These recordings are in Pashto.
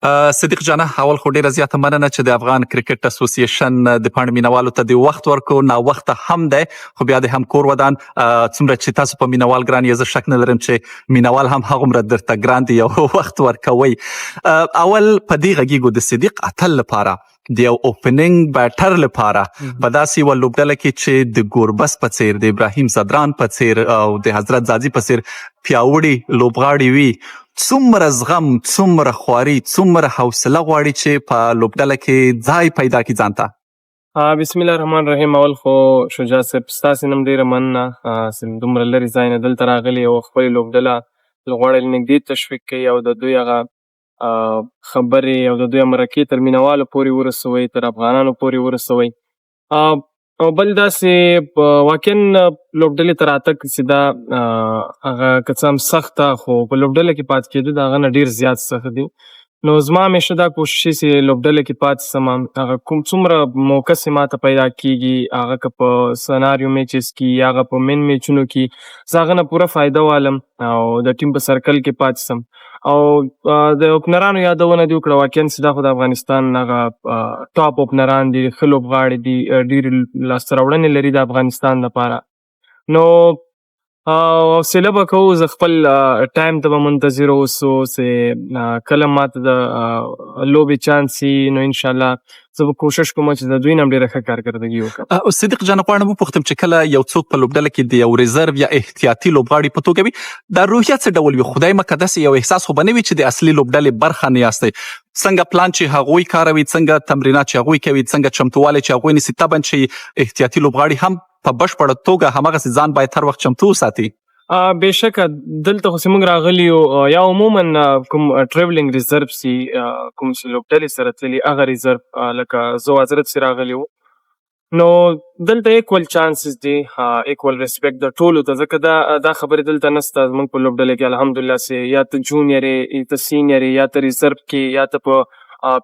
صديق جانه اول خو ډیره زیاته مننه چې د افغان کرکټ اسوسییشن د پاڼې مینوالو ته د وخت ورکو نا وخت هم ده خو بیا د همکار ودان څومره چې تاسو په مینوال ګران یې زه شک نه لرم چې مینوال هم هغومره درته ګران دی یو وخت ورکوي. اول په دې غږیږو د صدیق اتل لپاره د یو اوپننګ بیټر لپاره په داسې یوه لوبډله کې چې د ګوربس په څیر د ابراهیم زدران په څیر او د حضرت زادي په څیر پیاوړي لوبغاړي وي، څومره زغم، څومره خواري، څومره حوصله غواړي چې په لوبډله کې ځای پیدا کړي ځان ته؟ بسم الله الرحمن الرحیم. اول خو شجاع صاحب ستاسې نم ډېره مننه چې دومره لرې ځای نه دلته راغلي او خپلې لوبډله لوبغاړی نږدې تشویق کوي او د دوی هغه خبرې او د دوی مرکې تر مینوالو پورې ورسوئ، تر افغانانو پورې ورسوئ. او بل داسې واقعا لوبډلې ته راتګ چې دا هغه که څه هم سخته خو په لوبډله کې پاتې کېدو د هغه نه ډېر زیات سخت دي. نو زما همیشه دا کوشش چې لوبډله کې پاتې سم، هغه کوم څومره موقع چې ماته پیدا کېږي هغه که په سناریو میچز کې هغه په مین میچونو کې زه هغه نه پوره فایده والم او د ټیم په سرکل کې پاتې سم. او د اوپنرانو یادونه دې وکړه، واقعا چې دا خو د افغانستان هغه ټاپ اوپنران دي، ښه لوبغاړي دي، ډېرې لاسته راوړنې لري د افغانستان لپاره. نو حوصله به کوو، زه خپل ټایم ته به منتظر اوسو چې کله ماته د لوبې چانس وي نو انشاءالله زه به کوشش کوم چې د دوی نه هم ډېره ښه کارکردګي وکړم. صدیق جان غواړم وپوښتم چې کله یو څوک په لوبډله کې د یو ریزرو یا احتیاطي لوبغاړي په توګه وي، دا روحیه څه ډول وي؟ خدای مکه داسې یو احساس خو به نه وي چې د اصلي لوبډلې برخه نه یاستئ. څنګه پلان چې هغوی کاروي، څنګه تمرینات چې هغوی کوي، څنګه چمتووالی چې هغوی نیسي، طبعا چې احتیاطي لوبغاړي هم په بشپړه توګه همغسې ځان باید هر وخت چمتو وساتي. بېشکه دلته خو چې موږ راغلي یو یا عموما کوم ټریولینګ ریزرو سي کوم چې لوبډلې سره تللي هغه ریزرو لکه زه حضرت سي راغلی وو، نو دلته ایکول چانسز دي، ایکول ریسپیکټ د ټولو ته، ځکه دا خبرې دلته نسته. زموږ په لوبډلې کې الحمدلله چې یا ته جونیر یې، یا ته سینیر یې، یا ته ریزرو کې، یا ته په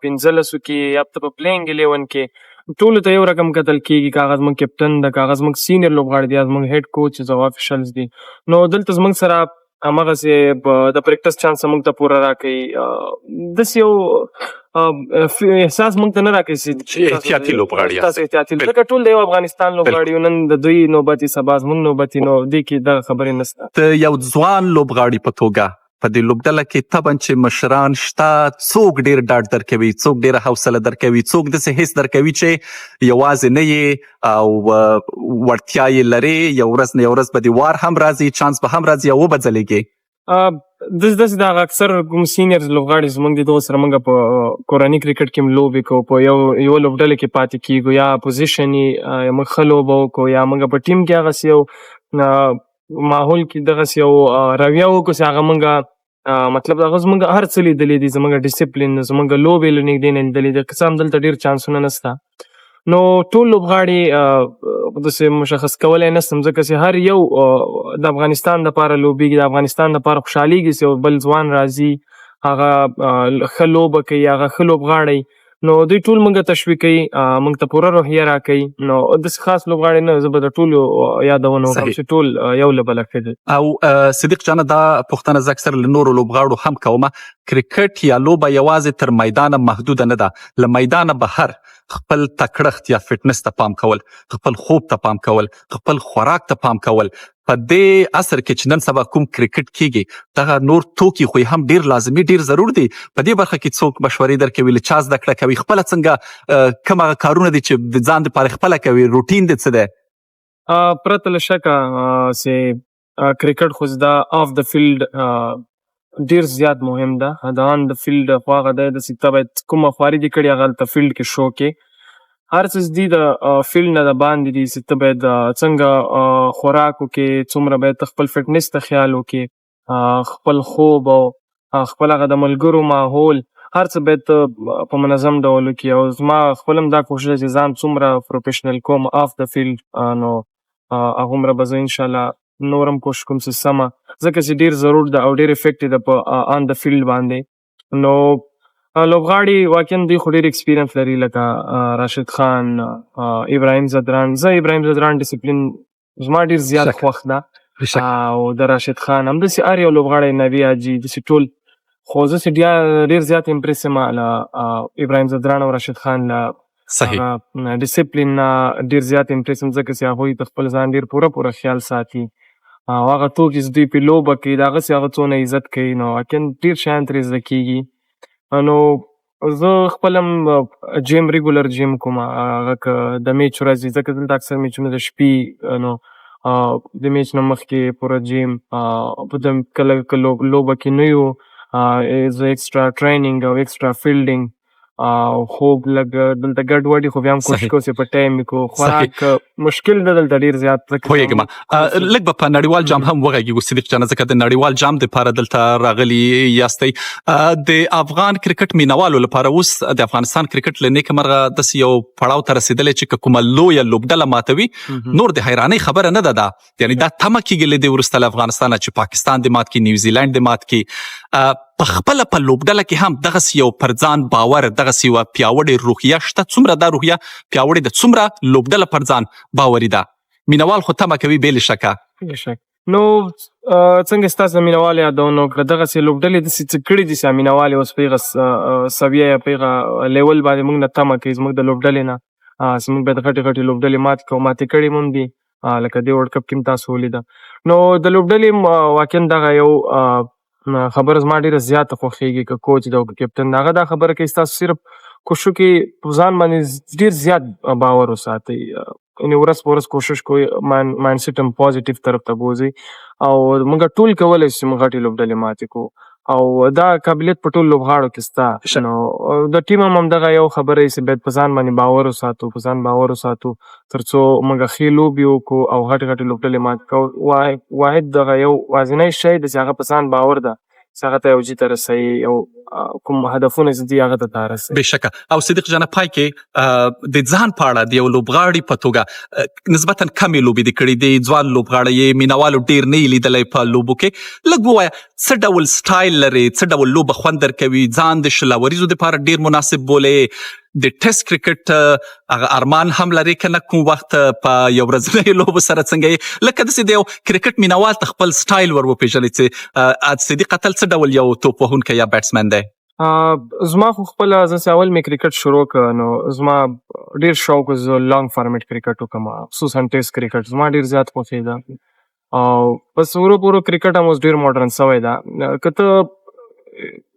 15 کې، یا ته په پلینګ 11 کې، ټولو ته یو رقم کتل کېږي. که هغه زموږ کپټن ده، که هغه زموږ سینیر لوبغاړي دي، یا زموږ هیډ کوچز او افیشلز دي. نو دلته زموږ سره همغسې د پریکټس چانس موږ ته پوره راکوي. داسې یو احساس موږ ته نه راکوي چې احتیاطي لوبغاړي یاست. تاسو احتیاطي، ځکه ټول د یو افغانستان لوبغاړي یو، نن د دوی نوبت وي، سبا زموږ نوبت وي، نو دې کې دغه خبرې نسته. ته یو ځوان لوبغاړي په توګه په دې لوبډله کې طبعا چې مشران شته، څوک ډېر ډاډ درکوي، څوک ډېره حوصله درکوي، څوک داسې حس درکوي چې یوازې نه یې او وړتیا یې لرې، یو ورځ نه یو ورځ به دې وار هم راځي، چانس به هم راځي او وبځلېږي. داسې د اکثر کوم سینیر لوبغاړي زموږ دي، دغو سره موږ په کورني کرکټ کې هم لوبې کوو، په یو لوبډلې کې پاتې کېږو، یا پوزیشن یې موږ ښه لوبه وکړو، یا موږ په ټیم کې هغسې یو ماحول کې دغسې یو رویه وکړو چې هغه موږ مطلب هغه زموږ هر څه لیدلي دي، زموږ ډسپلین، زموږ لوبې له نږدې نه لیدلي دي، که څه هم دلته ډېر چانسونه نسته. نو ټول لوبغاړي داسې مشخص کولی نسم، ځکه چې هر یو د افغانستان دپاره لوبېږي، د افغانستان دپاره خوشحالېږي چې یو بل ځوان راځي، هغه ښه لوبه کوي، هغه ښه لوبغاړی، نو دوی ټول موږ تشویقوي، موږ ته پوره روحیه راکوي. نو داسې خاص لوبغاړي نه، زه به د ټولو یادونه وکړم چې ټول یو له بله ښه دي. او صدیق جانه دا پوښتنه زه اکثر له نورو لوبغاړو هم کومه، کرکټ یا لوبه یوازې تر میدانه محدوده نه ده، له میدانه بهر خپل تکړښت یا فټنس ته پام کول، خپل خوب ته پام کول، خپل خوراک ته پام کول، په دې عصر کې چې نن سبا کوم کرکټ کېږي دغه نور توکي خو هم ډېر لازمي، ډېر ضرور دي. په دې برخه کې څوک مشورې درکوي، له چا زده کړه کوي، خپله څنګه کوم هغه کارونه دي چې د ځان دپاره خپله کوي، روټین دې څه دی؟ پرته له شکه چې کرکټ خو دا آف د فیلډ ډېر زیات مهم ده. د آن د فیلډ خو هغه دی داسې ته باید کومه خواري دې کړې هغه هلته فیلډ کې شو کې، هر څه دي د فیلډ نه د باندې دي چې ته باید څنګه خوراک وکړې، څومره باید ته خپل فټنس ته خیال وکړې، خپل خوب او خپل هغه د ملګرو ماحول، هر څه باید ته په منظم ډول وکړي. او زما خپل هم دا کوشش ده چې ځان څومره پروفیشنل کوم آف د فیلډ، نو هغومره به زه انشاءالله نور هم کوشش کوم چې سمه، ځکه چې ډېر ضرور ده او ډېر افیکټ ده په آن د فیلډ باندې. نو لوبغاړي واقعا دوی خو ډېر ایکسپیرینس لري، لکه راشد خان، ابراهیم زدران. زه ابراهیم زدران ډسپلین زما ډېر زیات خوښ ده، او د راشد خان همداسې هر یو لوبغاړی، نوی حاجي، داسې ټول خو زه چې ډېر زیات امپریس یم له ابراهیم ځدران او راشد خان له صحیح ډیسپلین نه ډېر زیات امپریس یم ځکه چې هغوی د خپل ځان ډېر پوره خیال ساتي او هغه څوک چې دوی په لوبه کوي د هغسې هغه څونه عزت کوي نو اکن ډېر شیان ترې زده کېږي نو زه خپل هم جیم ریګولر جیم کوم هغه که د میچ ورځ وي ځکه دلته اکثر میچونه د شپې نو د میچ نه مخکې پوره جیم کله لوبه کې نه یو زه ایکسټرا ټریننګ او ایکسټرا فیلډینګ او خوب لږ دلته ګډوډي خو بیا هم کوشش کوو چې په ټایم یې کړو خوراک مشکل ده دلته ډېر زیات پوهېږم لږ به په نړیوال جام هم وغږېږو صدیق جانه ځکه د نړیوال جام دپاره دلته راغلي یاستئ د افغان کرکټ مینوالو لپاره اوس د افغانستان کرکټ له نیکه مرغه داسې یو پړاو ته رسېدلی چې که کومه لویه لوبډله ماتوي نور د حیرانۍ خبره نه ده یعنې دا تمه کېږي له دې وروسته له افغانستانه چې پاکستان دې مات کړي نیوزیلینډ دې مات کړي په خپله په لوبډله کې هم دغسې یو پر ځان باور دغسې یوه پیاوړې روحیه شته څومره دا روحیه پیاوړې ده څومره لوبډله پر ځان باوري ده مینوال خو تمه کوي بې له شکه نو څنګه ستاسو مینوال یادونه وکړه دغسې لوبډلې داسې څه کړي دي چې مینوال اوس په هغه سویه یا په هغه لیول باندې موږ نه تمه کوي زموږ د لوبډلې نه چې موږ باید غټې لوبډلې ماتې کړې هم دي لکه دې ورلډ کپ کې هم تاسو ولیده نو د لوبډلې واقعا دغه یو خبره زما ډېره زیاته خوښېږي که کوچ ده او که کپټن هغه دا خبره کوي ستاسو صرف کوشو کې په ځان باندې ډېر زیات باور وساتئ یعنې ورځ په ورځ کوشش کوئ مایند سیټ هم پازیټیو طرف ته بوځئ او موږ ټول کولی شو چې موږ غټې لوبډلې ماتې کړو او دا قابلیت په ټولو لوبغاړو کې شته نو د ټیم هم همدغه یو خبره چې باید په ځان باندې باور وساتو تر څو موږ ښې لوبې وکړو او غټې لوبډلې ماتې کړو واحد دغه یو یوازینی شی دی چې هغه په ځان باور ده چې هغه ته یو جي ته رسوي او کوم هدفونه چې دي هغه ته رسوي بېشکه او صدیق جانه پای کې د ځان په اړه د یو لوبغاړي په توګه نسبتا کمې لوبې دې کړي دي ځوان لوبغاړی یې مینوالو ډېر نه یې لیدلی په لوبو کې لږ ووایه څه ډول سټایل لري څه ډول لوبه خوند درکوي ځان د شلاوریزو دپاره ډېر مناسب بولې د ټیسټ کرکټ هغه ارمان هم لري که نه کوم وخت په یو ورځنیو لوبو سره څنګه یې لکه داسې د یو کرکټ مینوال ته خپل سټایل ور وپېژنئ چې صدیق اتل څه ډول یو توپ وهونکی یا بیټسمین دی زما خو خپله زه چې اول مې کرکټ شروع کړه نو زما ډېر شوق و زه لانګ فارمیټ کرکټ وکړم خصوصا ټیسټ کرکټ زما ډېر زیات خوښېده او بس ورو کرکټ هم اوس ډېر ماډرن سوی ده که ته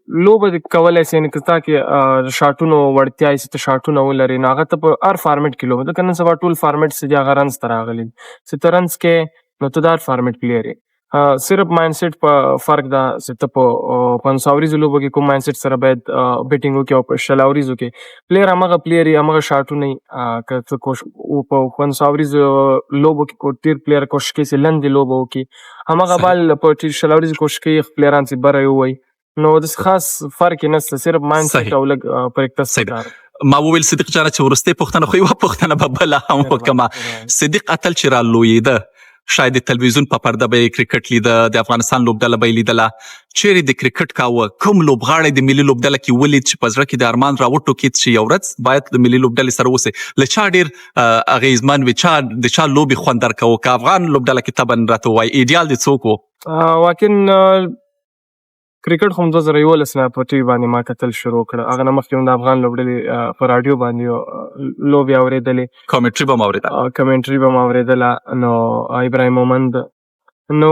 لوبه کولی شي یعنې که ستا کې شاټونو وړتیا یې چې ته شاټونه ولرې نو هغه ته په هر فارمیټ کې لوبه ځکه نن سبا ټول فارمیټ چې دي هغه رنز ته راغلي چې ته رنز کې نو ته د هر فارمیټ پلیر یې صرف مایند سیټ په فرق ده چې ته په 500 اوریزو لوبو کې کوم مایند سیټ سره باید بیټینګ وکړي او په 100 اوریزو کې پلیر همغه پلیر یې همغه شاټونه یې که ته په 500 اوریزو لوبو کې ډېر پلیر کوشش کوي چې لنډې لوبه وکړي همغه بال په 100 اوریزو کوشش کوي پلیران چې بره یې ووایي نو داسې خاص فرق یې نشته صرف مایند سیټ او لږ پریکټس پکار ما وویل صدیق جانه چې وروستۍ پوښتنه خو یوه پوښتنه به بله هم وکړمه صدیق اتل چې رالویېده شاید د تلویزیون په پرده به یې کرکټ لیده د افغانستان لوبډله به یې لیدله چیرې د کرکټ کاوه کوم لوبغاړی د ملي لوبډله کې ولید چې په زړه کې د ارمان راوټوکېد چې یو ورځ باید د ملي لوبډلې سره اوسئ له چا ډېر اغېزمن وي د چا لوبې خوند درکوه که افغان لوبډله کې طبعا راته ووایي ایډیال دې څوک و واقعا کرکټ خو 2011 نه په ټي وي باندې ما کتل شروع کړه هغه نه مخکې هم د افغان لوبډلې په راډیو باندې لوبې اورېدلې کمنټري به مو اورېدله نو ابراهیم مومند نو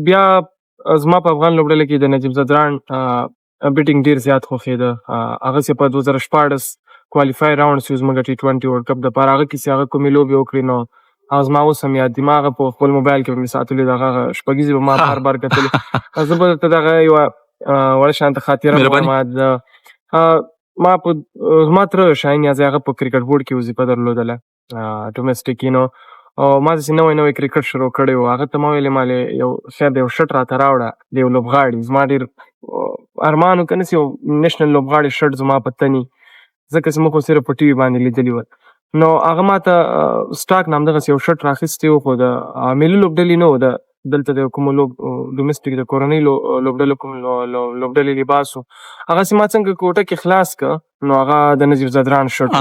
بیا زما په افغان لوبډلې کې د نجیب زدران بیټینګ ډېر زیات خوښېده هغسې په 2014 کوالیفای راوند چې زموږ T20 ورلډ کپ دپاره هغه کې چې هغه کومې لوبې وکړې نو او زما اوس هم یاد دي ما هغه په خپل موبایل کې به مې ساتلي د هغه شپږیزې به ما بار کتلې زه به درته دغه یوه وړه شانته خاطره ما تره شاهین یازی هغه په کرکټ بورډ کې وظیفه درلودله ډومسټیک نو او ما داسې نوی کرکټ شروع کړی و هغه ته ما ویلې مالې یو خیر د یو شټ راته راوړه د یو لوبغاړي زما ډېر ارمان و که نه یو نیشنل لوبغاړي شټ زما په تني ځکه چې موږ خو صرف په ټي وي باندې لیدلي ول نو هغه ما ته سټاک نه همدغسې یو شټ راخیستی و خو د ملي لوبډلې نه و د دلته د کومو ډومسټیک د کورنۍ لوبډلو کوم لوبډلې لباس و هغسې ما څنګه کوټه کې خلاص که نو هغه د نجیب زدران شټ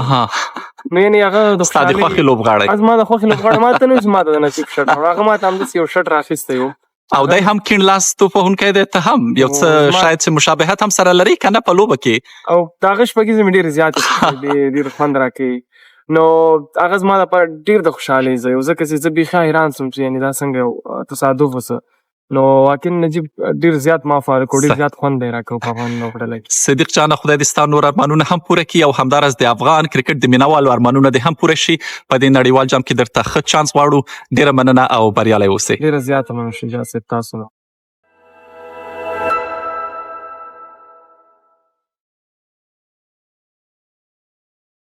نو یعنې هغه ستا د خوښې لوبغاړی زما د خوښې لوبغاړی ما ته نه و چې ما ته د نجیب شټ هغه ما ته همداسې یو شټ راخیستی و او دی هم کیڼ لاس توپوهونکی دی، ته هم یو څه شاید چې مشابهت هم سره لري که نه په لوبه کې؟ او د هغه شپږیزې مې ډېرې زیاتې ډېر خوند راکوي. نو هغه زما لپاره ډېر د خوشحالۍ ځای و، ځکه چې زه بیخي حیران شوم چې یعنې دا څنګه یو تصادف وسه. نو واقعا نجیب ډېر زیات ما فارق و، ډېر زیات خوند دی راکوي په افغان لوبډله کې. صدیق جانه خدای دې ستا نور ارمانونه هم پوره کړي او همداراز د افغان کرکټ د مینوالو ارمانونه دې هم پوره شي. په دې نړیوال جام کې درته ښه چانس غواړو. ډېره مننه او بریالی اوسئ. ډېره زیاته مننه شجاع صاحب، تاسو نه.